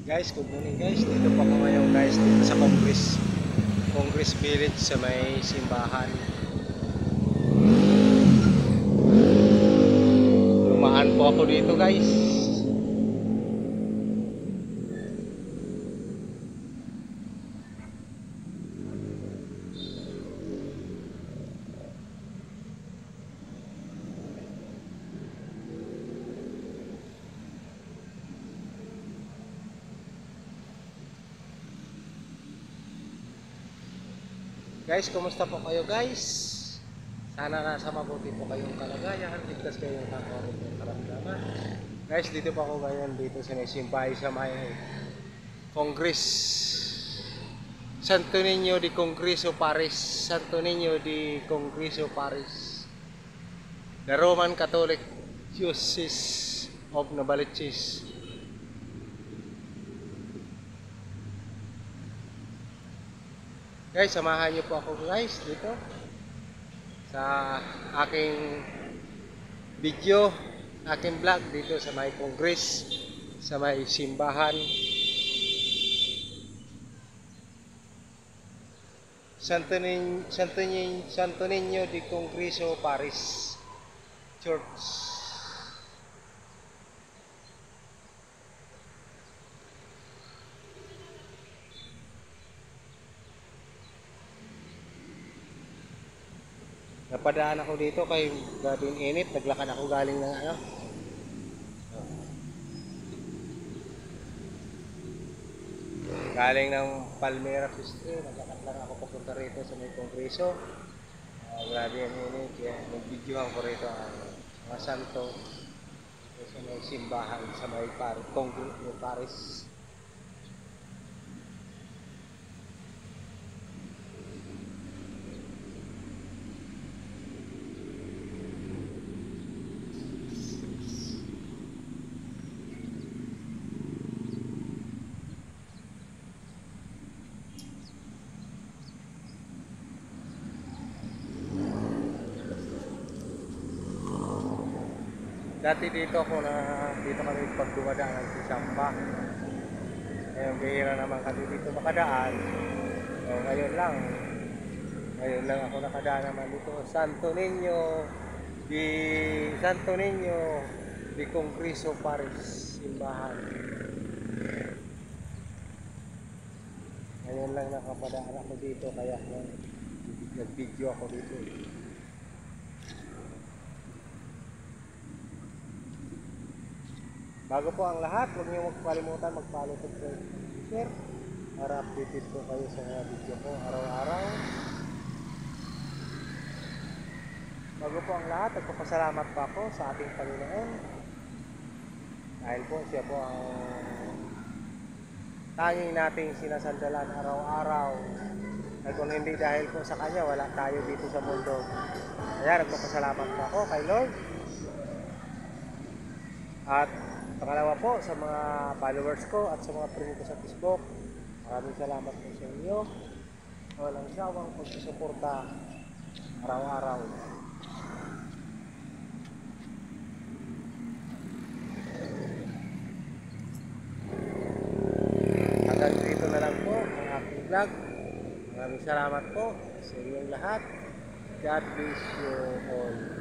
Guys, good morning guys. Dito po ako ngayon guys dito sa Congress Village sa may simbahan. Lumaan po ako dito guys. Guys, kumusta po kayo guys? Sana nasa mabuti po kayong kalagayan, ligtas kayong kakorin ng karamdaman. Guys, dito po ako ngayon dito sa may simbahay sa may Congress Santo Niño de Congreso Paris, Santo Niño de Congreso Paris, the Roman Catholic Diocese of Novaliches. Guys, samahan niyo po ako guys dito sa aking video, aking vlog dito sa may Congress, sa may simbahan Santo Niño de Congreso Paris Church. Napadaan ako dito kay gabing init, naglakad ako galing ng galing ng Palmera Piste, naglakad lang ako papunta rito sa may Kongreso. Grabe ang init, kaya nag-videohan ko rito ang mga santo sa may simbahan sa may Paris. Dati dito kami pag dumadaan sa Samba. Ngayon bihira naman kami dito makadaan. So, ngayon lang ako nakadaan naman dito. Santo Niño de Congreso Paris, simbahan. Ngayon lang nakapadaan ako dito kaya nag-video ako dito. Bago po ang lahat, huwag niyo magkalimutan mag-follow sa share para updated po kayo sa mga video ko araw-araw. Bago po ang lahat, nagpapasalamat pa ako sa ating Panginoon dahil po siya po ang tanging nating sinasandalan araw-araw. At kung hindi dahil po sa Kanya, wala tayo dito sa mundo. Kaya nagpapasalamat po ako kay Lord. At pangalawa po sa mga followers ko at sa mga friend ko sa Facebook, maraming salamat po sa inyo. Walang sawang pagsusuporta araw-araw. Hanggang dito na lang po ang aking vlog. Maraming salamat po sa inyong lahat. God bless you all.